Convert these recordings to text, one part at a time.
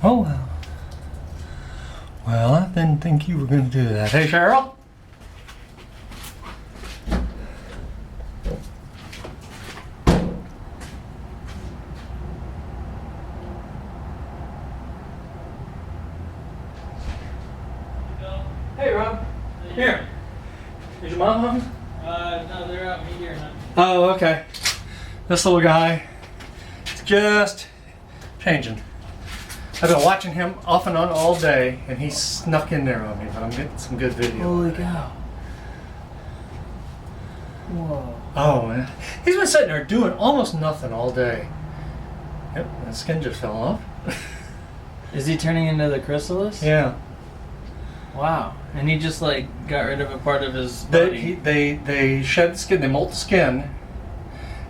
Oh, well. Well, I didn't think you were going to do that. Hey, Cheryl? Hey, Rob. Here. Is your mom home? No, they're out meat here, huh? Oh, okay. This little guy is just changing. I've been watching him off and on all day, and he snuck in there on me, but I'm getting some good video. Holy cow. Whoa. Oh, man. He's been sitting there doing almost nothing all day. Yep, the skin just fell off. Is he turning into the chrysalis? Yeah. Wow. And he just like got rid of a part of his body. They shed the skin, they molt the skin,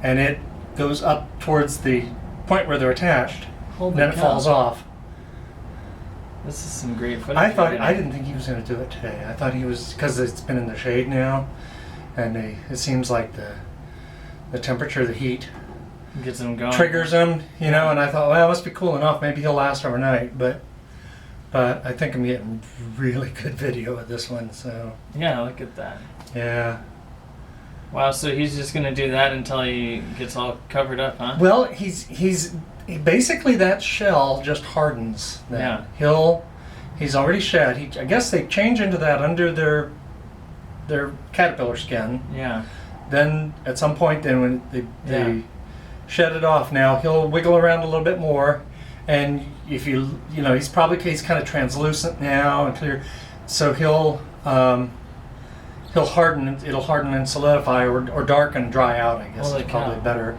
and it goes up towards the point where they're attached. Holy and then cow. it falls off. This is some great footage. I didn't think he was going to do it today. I thought he was, because it's been in the shade now, and it seems like the temperature, the heat Gets him going. triggers him, you know. And I thought, well, it must be cool enough. Maybe he'll last overnight. But I think I'm getting really good video of this one. So Yeah, look at that. yeah. Wow, so he's just gonna do that until he gets all covered up, huh? Well, he's basically that shell just hardens. Then. Yeah. He's already shed. I guess they change into that under their caterpillar skin. Yeah. Then at some point, then when they Yeah. shed it off, now he'll wiggle around a little bit more, and if he's kind of translucent now and clear, so he'll harden. It'll harden and solidify, or darken and dry out. I guess Holy is probably cow. a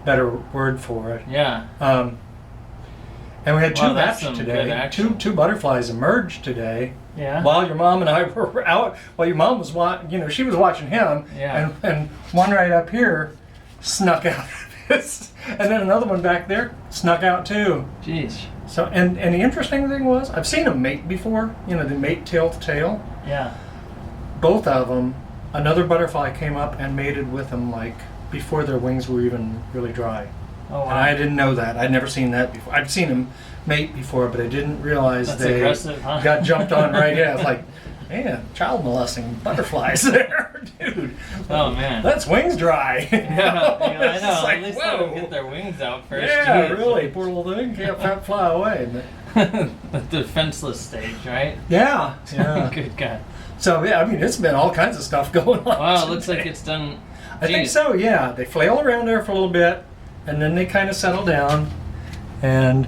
better word for it. Yeah. And we had two Wow, that's hatch some today. good action. Two butterflies emerged today. Yeah. While your mom and I were out, while your mom was she was watching him, Yeah. and one right up here snuck out of this, and then another one back there snuck out too. Jeez. So, and the interesting thing was, I've seen them mate before. You know, they mate tail to tail. Yeah. Both of them, another butterfly came up and mated with them like before their wings were even really dry. Oh wow. And I didn't know that. I'd never seen that before. I'd seen them mate before, but I didn't realize That's they aggressive, huh? got jumped on right. Yeah, it's like, man, child molesting butterflies there, dude. Oh man. That's wings dry. Yeah, I It's know. like, At least whoa. let them get their wings out first. Yeah, Jeez. really, poor little thing can't fly away. But The defenseless stage, right? yeah, yeah. Good guy. So yeah, I mean, it's been all kinds of stuff going on. Wow, it looks today. like it's done. I think Jeez. so. Yeah, they flail around there for a little bit, and then they kind of settle down. And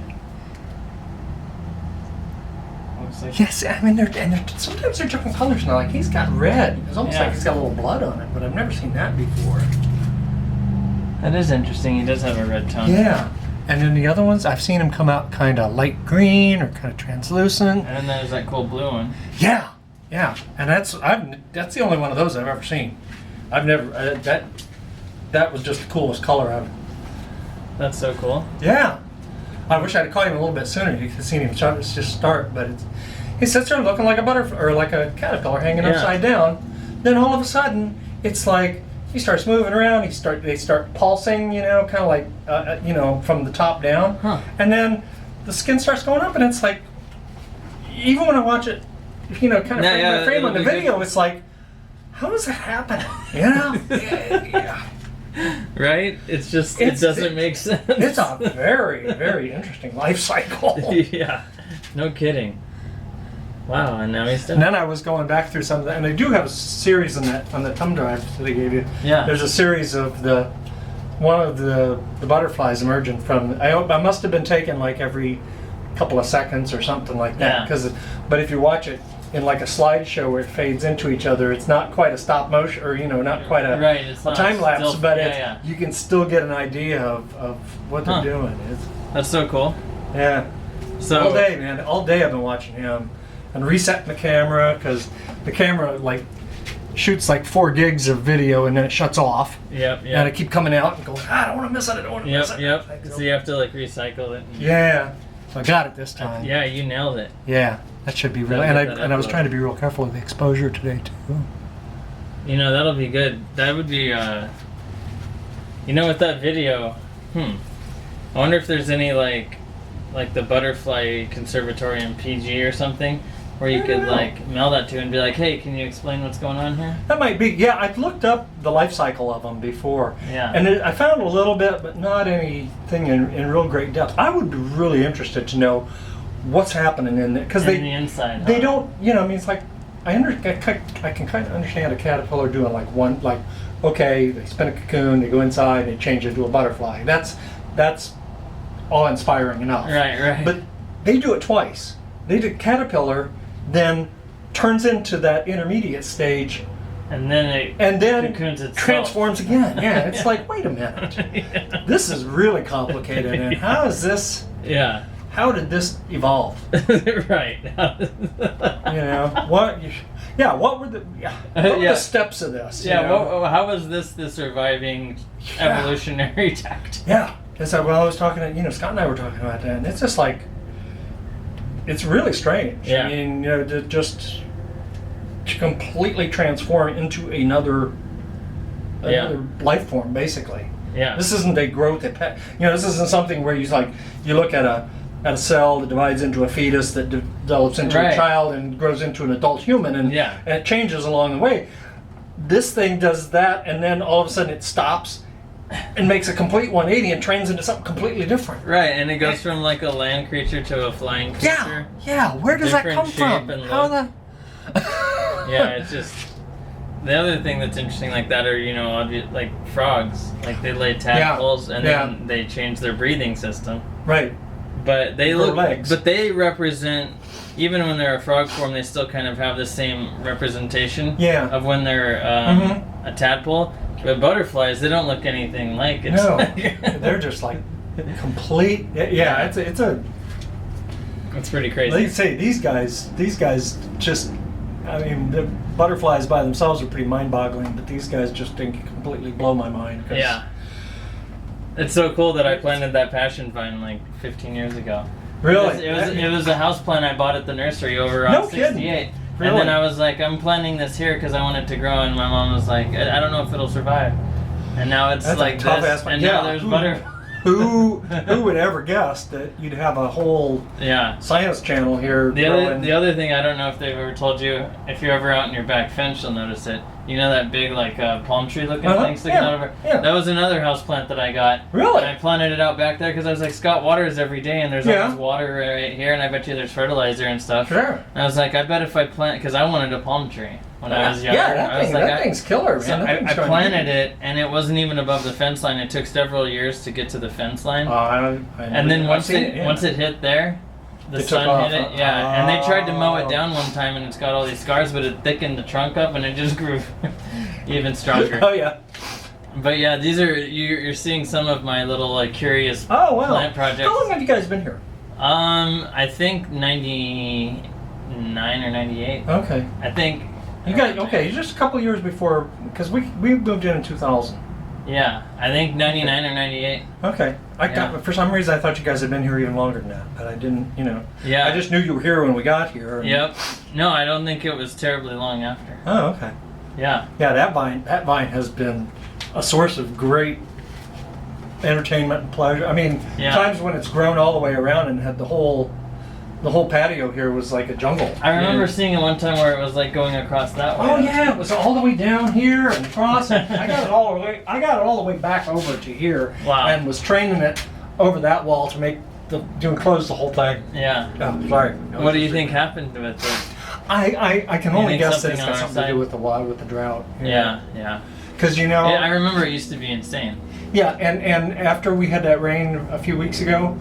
Looks like yes, I mean, sometimes they're different colors now. Like he's got red. It's almost Yeah. like he's got a little blood on it, but I've never seen that before. that is interesting. He does have a red tone. Yeah. And then the other ones, I've seen them come out kind of light green or kind of translucent. And then there's that cool blue one. Yeah, yeah. And that's the only one of those I've ever seen. I've never that was just the coolest color I've. That's so cool. Yeah. I wish I'd caught him a little bit sooner. You could have seen him just start, but he sits there looking like a butterfly or like a caterpillar hanging Yeah. upside down. Then all of a sudden, it's like he starts moving around. They start pulsing, kind of like from the top down, Huh. and then the skin starts going up, and it's like even when I watch it, kind of frame by frame on the it'll be video, good. it's like, how does that happen? Yeah. Right? It doesn't make sense. It's a very, very interesting life cycle. Yeah. No kidding. Wow, and now he's done. And then I was going back through some of that, and they do have a series on the thumb drive that they gave you. Yeah. There's a series of one of the butterflies emerging from. I must have been taken like every couple of seconds or something like that. Yeah. But if you watch it in like a slideshow where it fades into each other, it's not quite a stop motion or not quite a, Right, it's not time lapse, still- but yeah, you can still get an idea of what they're Huh. doing. That's so cool. Yeah. So All day, man. All day I've been watching him and resetting the camera because the camera like shoots like 4 gigs of video and then it shuts off. Yep. And I keep coming out and going, I don't want to miss it. I don't want to miss it. Yep. So you have to like recycle it. Yeah. So I got it this time. Yeah, you nailed it. Yeah. That should be really. Gotta get that And I was uploaded. trying to be real careful with the exposure today too. That'll be good. That would be, with that video, I wonder if there's any, like, like the butterfly conservatory in PG or something, where you could like mail that to and be like, hey, can you explain what's going on here? That might be. Yeah, I've looked up the life cycle of them before. Yeah. And I found a little bit, but not anything in real great depth. I would be really interested to know what's happening in there, because In the inside, they huh? don't. I mean, it's like I can kind of understand a caterpillar doing okay, they spin a cocoon, they go inside, they change into a butterfly. That's awe-inspiring enough. Right. But they do it twice. Caterpillar then turns into that intermediate stage, and then cocoons itself. transforms again. Yeah, it's like, wait a minute, Yeah. this is really complicated. And how is this? Yeah. How did this evolve? Right. What? Yeah, what were the the steps of this? Yeah. How was this the surviving evolutionary tact? Yeah. It's like, I was talking to Scott and I were talking about that, and it's just like, it's really strange. Yeah. I mean, to just completely transform into another life form, basically. Yeah. This isn't a growth. This isn't something where you look at a cell that divides into a fetus that develops into a child and grows into an adult human, and it changes along the way. This thing does that, and then all of a sudden it stops and makes a complete 180 and trains into something completely different. Right, and it goes from like a land creature to a flying creature. Yeah. Where does that come from? How the? Yeah, it's just the other thing that's interesting like that are like frogs. Like they lay tadpoles and then they change their breathing system. Right. But they look legs. But they represent, even when they're a frog form, they still kind of have the same representation of when they're a tadpole. But butterflies, they don't look anything like it. No, they're just like complete. Yeah, it's pretty crazy. They say these guys just. I mean, the butterflies by themselves are pretty mind-boggling, but these guys just completely blow my mind. Yeah. It's so cool that I planted that passion vine like 15 years ago. Really? It was a house plant I bought at the nursery over on 68. Kidding. Really? And then I was like, I'm planting this here because I want it to grow, and my mom was like, I don't know if it'll survive. And now it's like this, and now there's butterflies. Who would ever guess that you'd have a whole science channel here? The other thing, I don't know if they've ever told you, if you're ever out in your back fence, you'll notice it. You know that big palm tree looking thing sticking out over? Yeah. That was another house plant that I got. Really? And I planted it out back there because I was like, Scott waters every day, and there's all this water right here, and I bet you there's fertilizer and stuff. Sure. And I was like, I bet if I plant, because I wanted a palm tree when I was younger. Yeah, that thing's killer, man. So I planted it, and it wasn't even above the fence line. It took several years to get to the fence line. And then once it hit there, the sun hit it, and they tried to mow it down one time, and it's got all these scars, but it thickened the trunk up, and it just grew even stronger. Oh yeah. But yeah, these are you're seeing some of my little curious plant projects. How long have you guys been here? I think 99 or 98. Okay. I think. You guys just a couple years before, because we moved in 2000. Yeah, I think 99 or 98. Okay. For some reason I thought you guys had been here even longer than that, but I didn't, Yeah. I just knew you were here when we got here. Yep. No, I don't think it was terribly long after. Oh, okay. Yeah. Yeah, that vine has been a source of great entertainment and pleasure. I mean, times when it's grown all the way around and had the whole patio here was like a jungle. I remember seeing it one time where it was like going across that way. Oh yeah, it was all the way down here and across. I got it all the way back over to here. Wow. And was training it over that wall to enclose the whole thing. Yeah. Oh, sorry. What do you think happened with it? I can only guess that it's got something to do with the drought. Yeah. Because I remember it used to be insane. Yeah, and after we had that rain a few weeks ago,